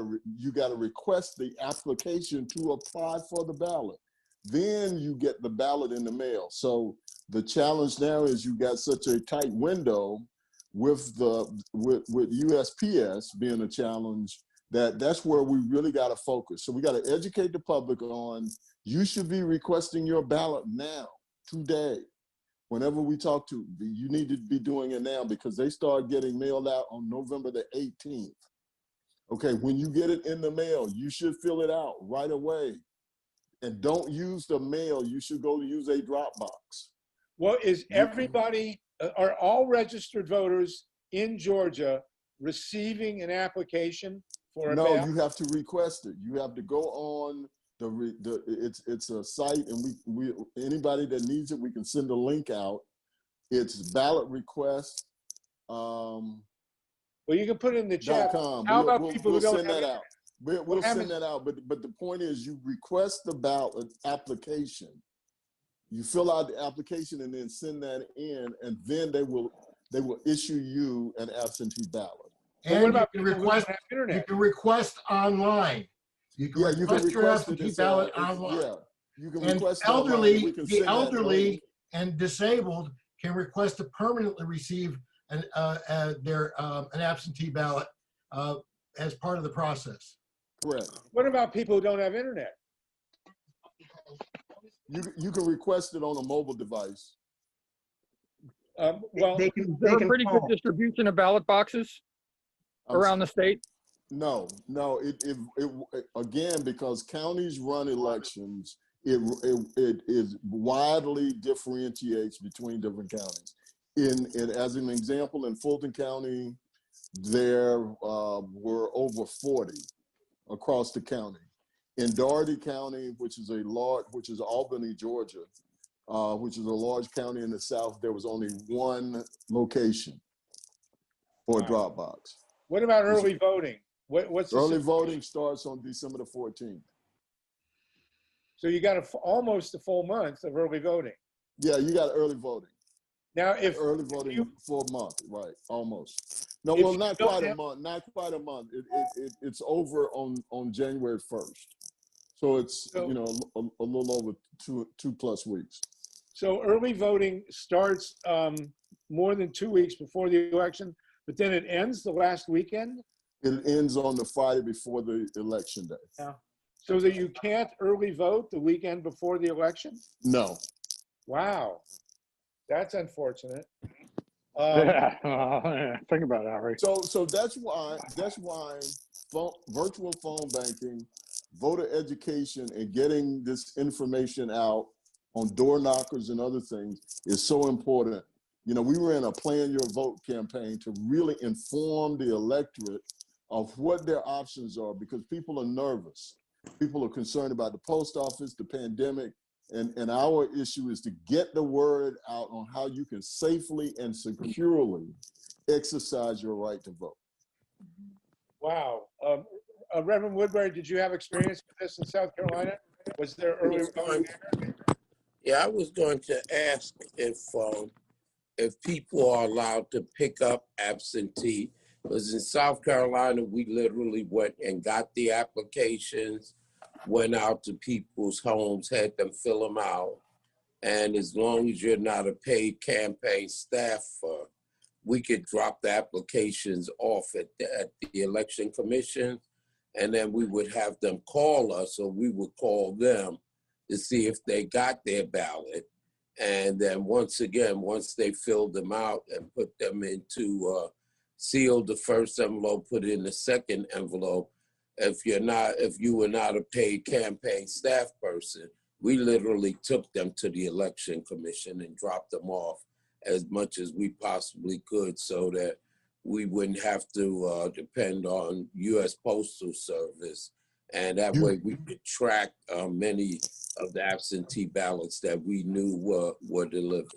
request the application to apply for the ballot. Then you get the ballot in the mail. So the challenge now is you got such a tight window with USPS being a challenge that's where we really got to focus. So we got to educate the public on you should be requesting your ballot now, today. Whenever we talk to you, need to be doing it now because they start getting mailed out on November the 18th. Okay, when you get it in the mail, you should fill it out right away. And don't use the mail. You should go use a drop box. Well, is everybody, are all registered voters in Georgia receiving an application for a ballot? No, you have to request it. You have to go on it's a site, and we anybody that needs it, we can send a link out. It's ballot request. Well, you can put it in the chat. .com. How about people who don't send have that out? We'll send that out. But the point is, you request the ballot application. You fill out the application and then send that in, and then they will issue you an absentee ballot. And what about you can request online. You can request your absentee ballot online. Yeah, you can and request the elderly and disabled can request to permanently receive an absentee ballot as part of the process. Correct. What about people who don't have internet? You can request it on a mobile device. Well, Is there a pretty good distribution of ballot boxes around the state? No. It again, because counties run elections, it widely differentiates between different counties. As an example, in Fulton County, there were over 40 across the county. In Dougherty County, which is Albany, Georgia, which is a large county in the South, there was only one location for a drop box. What about early voting? What's early voting starts on December the 14th. So you got almost a full month of early voting. Yeah, you got early voting. Now, if early voting for a month, right? Almost. No, well, not quite a month. Not quite a month. It's over on January 1st. So it's a little over two plus weeks. So early voting starts more than 2 weeks before the election, but then it ends the last weekend? It ends on the Friday before the election day. Yeah. So that you can't early vote the weekend before the election? No. Wow. That's unfortunate. Think about it, Harry. So that's why virtual phone banking, voter education, and getting this information out on door knockers and other things is so important. You know, we ran a Plan Your Vote campaign to really inform the electorate of what their options are, because people are nervous. People are concerned about the post office, the pandemic, and our issue is to get the word out on how you can safely and securely exercise your right to vote. Wow. Reverend Woodbury, did you have experience with this in South Carolina? Was there early voting? Yeah, I was going to ask if people are allowed to pick up absentee, because in South Carolina, we literally went and got the applications, went out to people's homes, had them fill them out. And as long as you're not a paid campaign staffer, we could drop the applications off at the election commission, and then we would have them call us, or we would call them to see if they got their ballot. And then once they filled them out and put them into, sealed the first envelope, put it in the second envelope. If you were not a paid campaign staff person, we literally took them to the election commission and dropped them off as much as we possibly could, so that we wouldn't have to depend on U.S. Postal Service. And that way we could track many of the absentee ballots that we knew were delivered.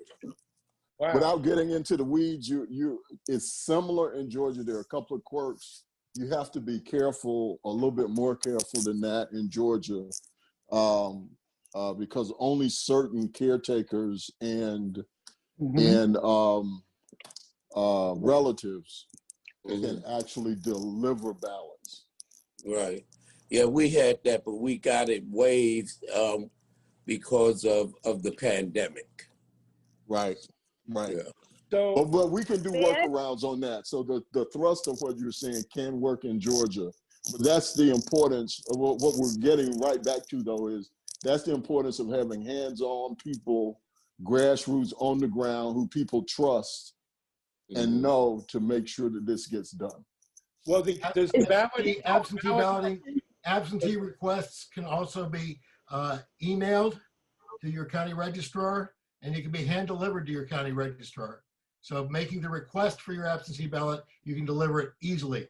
Wow. Without getting into the weeds, it's similar in Georgia. There are a couple of quirks. You have to be careful, a little bit more careful than that in Georgia, because only certain caretakers and relatives can actually deliver ballots. Right. Yeah, we had that, but we got it waived because of the pandemic. Right. Right. Yeah. So, but we can do workarounds on that. So the thrust of what you're saying can work in Georgia. But that's the importance of what we're getting right back to, though, is that's the importance of having hands-on people, grassroots on the ground, who people trust and know to make sure that this gets done. Well, does the absentee requests can also be emailed to your county registrar, and it can be hand delivered to your county registrar. So making the request for your absentee ballot, you can deliver it easily.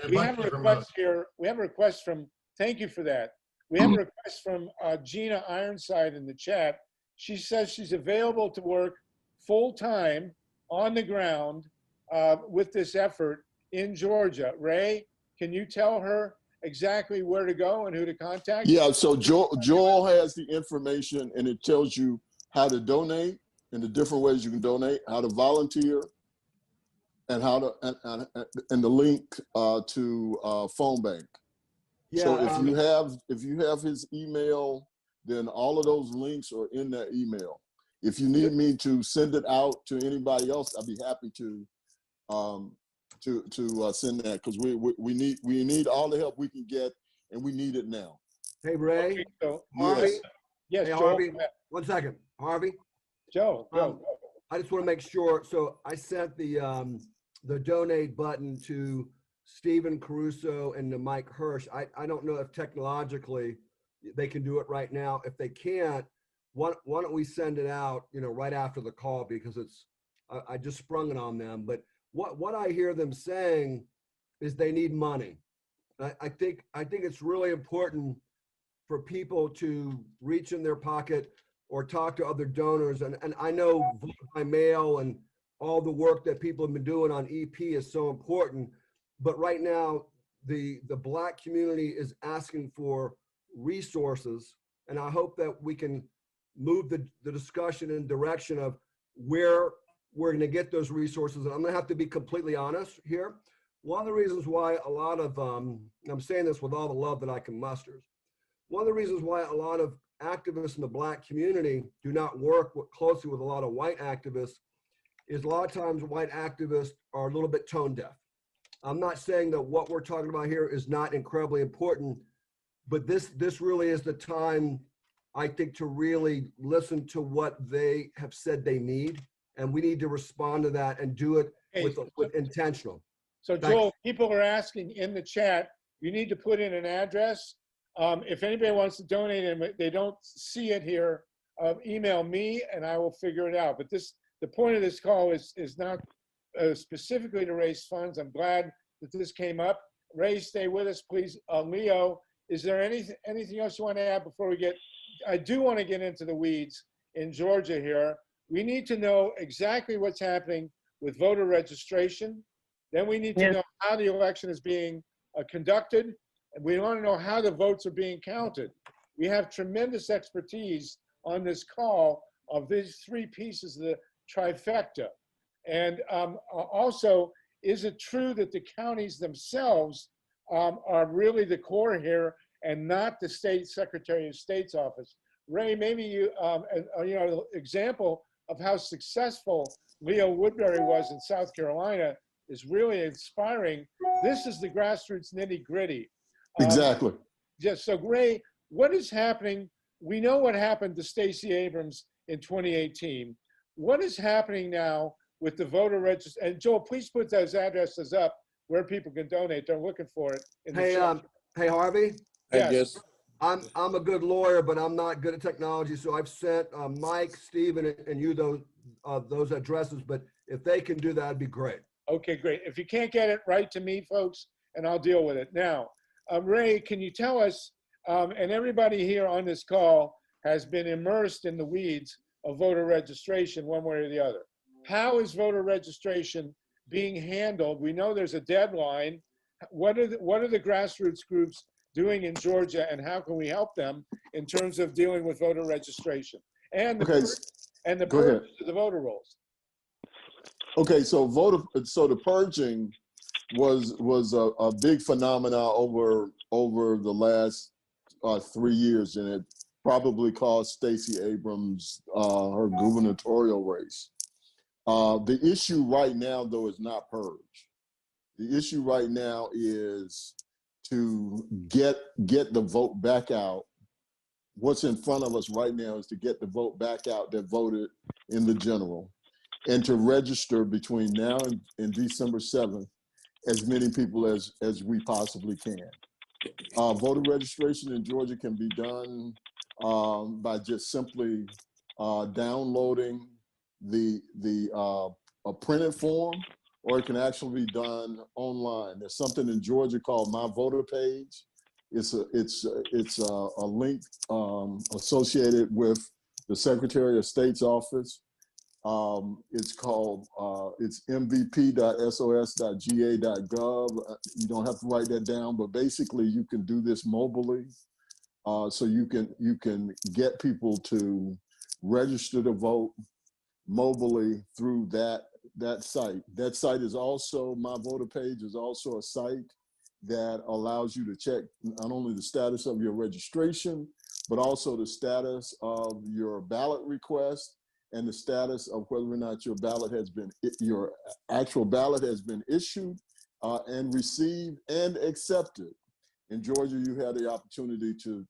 We have a request here. We have a request from, thank you for that. We have a request from Gina Ironside in the chat. She says she's available to work full-time on the ground with this effort in Georgia. Ray, can you tell her exactly where to go and who to contact? Yeah, so Joel has the information, and it tells you how to donate and the different ways you can donate, how to volunteer, and how to and the link to phone bank. Yeah, so if you have his email, then all of those links are in that email. If you need me to send it out to anybody else, I'd be happy to send that, because we need all the help we can get, and we need it now. Hey, Ray. Okay, so, Harvey. yes, Hey, Joe. Harvey. 1 second. Harvey. Joe, go. I just want to make sure. So I sent the donate button to Stephen Caruso and to Mike Hirsch. I don't know if technologically they can do it right now. If they can't, why don't we send it out, right after the call, because I just sprung it on them. But what I hear them saying is they need money. I think it's really important for people to reach in their pocket or talk to other donors. And I know vote by mail and all the work that people have been doing on EP is so important. But right now, the Black community is asking for resources. And I hope that we can move the discussion in direction of where we're going to get those resources. And I'm going to have to be completely honest here. One of the reasons why a lot of, I'm saying this with all the love that I can muster, one of the reasons why a lot of activists in the Black community do not work closely with a lot of white activists is a lot of times white activists are a little bit tone deaf. I'm not saying that what we're talking about here is not incredibly important, but this really is the time, I think, to really listen to what they have said they need, and we need to respond to that and do it with intentional. So Joel, people are asking in the chat, you need to put in an address. If anybody wants to donate and they don't see it here, email me and I will figure it out. But the point of this call is not specifically to raise funds. I'm glad that this came up. Ray, stay with us, please. Leo, is there anything else you want to add before we get? I do want to get into the weeds in Georgia here. We need to know exactly what's happening with voter registration. Then we need to know how the election is being conducted. And we want to know how the votes are being counted. We have tremendous expertise on this call of these three pieces of the trifecta. And also, is it true that the counties themselves are really the core here and not the state Secretary of State's office? Ray, maybe you know, example of how successful Leo Woodbury was in South Carolina is really inspiring. This is the grassroots nitty gritty. Exactly. Yes. So Ray, what is happening? We know what happened to Stacey Abrams in 2018. What is happening now with the voter register? And Joel, please put those addresses up where people can donate. They're looking for it. Hey, hey, Harvey. Yes. I'm a good lawyer, but I'm not good at technology. So I've sent Mike, Stephen, and you those addresses. But if they can do that, that'd be great. Okay, great. If you can't get it, write to me, folks, and I'll deal with it. Now, Ray, can you tell us, and everybody here on this call has been immersed in the weeds of voter registration one way or the other. How is voter registration being handled? We know there's a deadline. What are the grassroots groups doing in Georgia, and how can we help them in terms of dealing with voter registration and the purge of the voter rolls? Okay, so the purging was a big phenomena over the last 3 years, and it probably cost Stacey Abrams her gubernatorial race. The issue right now, though, is not purge. The issue right now is to get the vote back out. What's in front of us right now is to get the vote back out that voted in the general, and to register between now and December 7th as many people as we possibly can. Voter registration in Georgia can be done by just simply downloading a printed form, or it can actually be done online. There's something in Georgia called My Voter Page. It's a link associated with the Secretary of State's office. It's called, it's mvp.sos.ga.gov. You don't have to write that down, but basically you can do this mobily. So you can get people to register to vote mobily through that site. That site is also, My Voter Page is also a site that allows you to check not only the status of your registration, but also the status of your ballot request and the status of whether or not your actual ballot has been issued and received and accepted. In Georgia, you had the opportunity to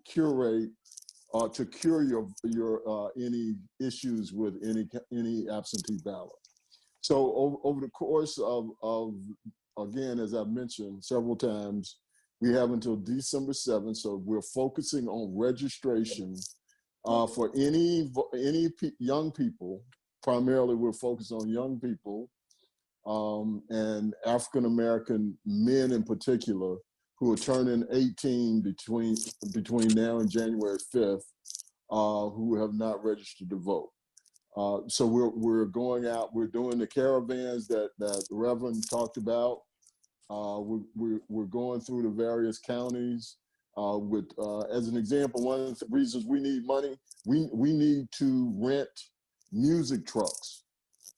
curate or to cure your any issues with any absentee ballot. So over the course of again, as I've mentioned several times, we have until December 7th. So we're focusing on registration for any young people. Primarily, we're focused on young people and African-American men in particular who are turning 18 between now and January 5th, who have not registered to vote. So we're going out, we're doing the caravans that Reverend talked about. We're going through the various counties with, as an example, one of the reasons we need money, we need to rent music trucks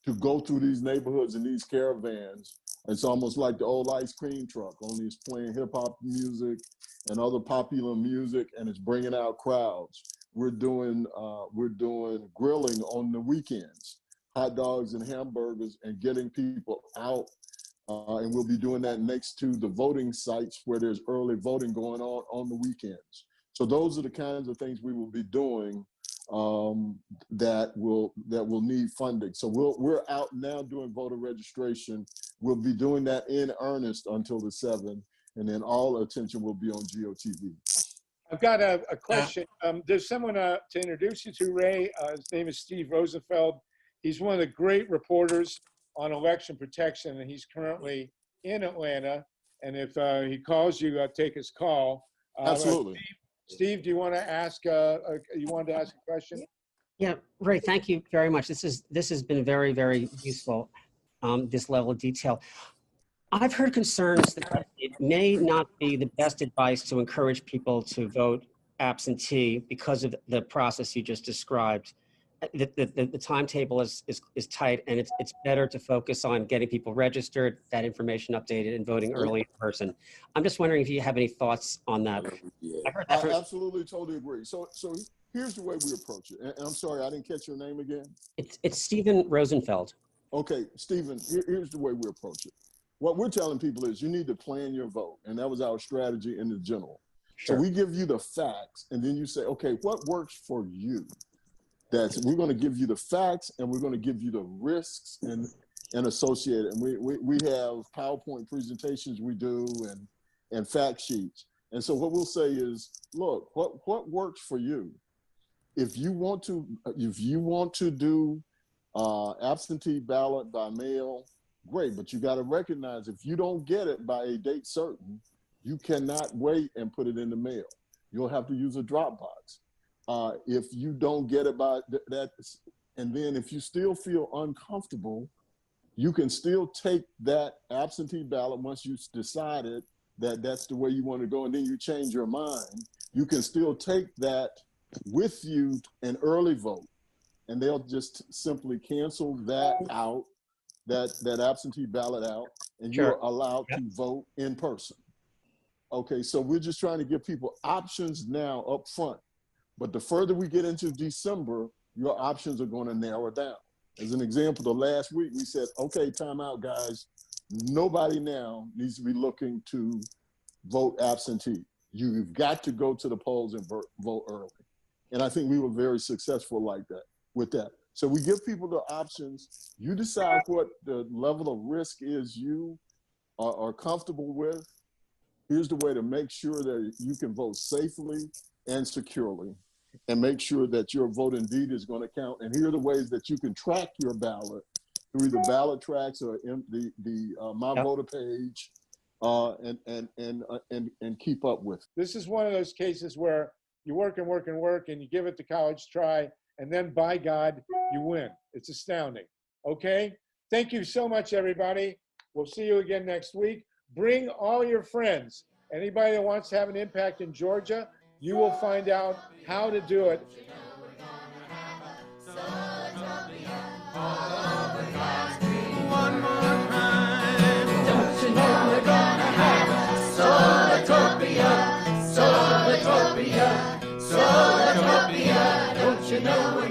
to go through these neighborhoods and these caravans. It's almost like the old ice cream truck, only it's playing hip hop music and other popular music, and it's bringing out crowds. We're doing grilling on the weekends, hot dogs and hamburgers, and getting people out. And we'll be doing that next to the voting sites where there's early voting going on the weekends. So those are the kinds of things we will be doing that will need funding. So we're out now doing voter registration. We'll be doing that in earnest until the 7th, and then all attention will be on GOTV. I've got a question. There's someone to introduce you to, Ray. His name is Steve Rosenfeld. He's one of the great reporters on election protection, and he's currently in Atlanta. And if he calls you, take his call. Absolutely. Steve, do you want to ask? You wanted to ask a question? Yeah, Ray. Thank you very much. This has been very, very useful. This level of detail. I've heard concerns that it may not be the best advice to encourage people to vote absentee because of the process you just described. The timetable is tight, and it's better to focus on getting people registered, that information updated, and voting early in person. I'm just wondering if you have any thoughts on that. I absolutely totally agree. So here's the way we approach it. And I'm sorry, I didn't catch your name again. It's Stephen Rosenfeld. Okay, Stephen, here's the way we approach it. What we're telling people is you need to plan your vote. And that was our strategy in the general. Sure. So we give you the facts, and then you say, okay, what works for you? We're going to give you the facts, and we're going to give you the risks and associated. And we have PowerPoint presentations we do and fact sheets. And so what we'll say is, look, what works for you? If you want to do absentee ballot by mail, great, but you got to recognize if you don't get it by a date certain, you cannot wait and put it in the mail. You'll have to use a drop box. If you don't get it by that, and then if you still feel uncomfortable, you can still take that absentee ballot once you've decided that that's the way you want to go, and then you change your mind. You can still take that with you and early vote, and they'll just simply cancel that out, that absentee ballot out, and you're allowed to vote in person. Okay, so we're just trying to give people options now up front. But the further we get into December, your options are going to narrow down. As an example, the last week we said, okay, time out, guys. Nobody now needs to be looking to vote absentee. You've got to go to the polls and vote early. And I think we were very successful like that with that. So we give people the options. You decide what the level of risk is you are comfortable with. Here's the way to make sure that you can vote safely and securely, and make sure that your vote indeed is going to count. And here are the ways that you can track your ballot through the ballot tracks or the My Voter page, and keep up with. This is one of those cases where you work and work and work, and you give it the college try, and then by God, you win. It's astounding. Okay? Thank you so much, everybody. We'll see you again next week. Bring all your friends. Anybody that wants to have an impact in Georgia, you will find out how to do it. One more time. Don't you know we're gonna have a Solartopia, Solartopia, Solartopia. Don't you know we're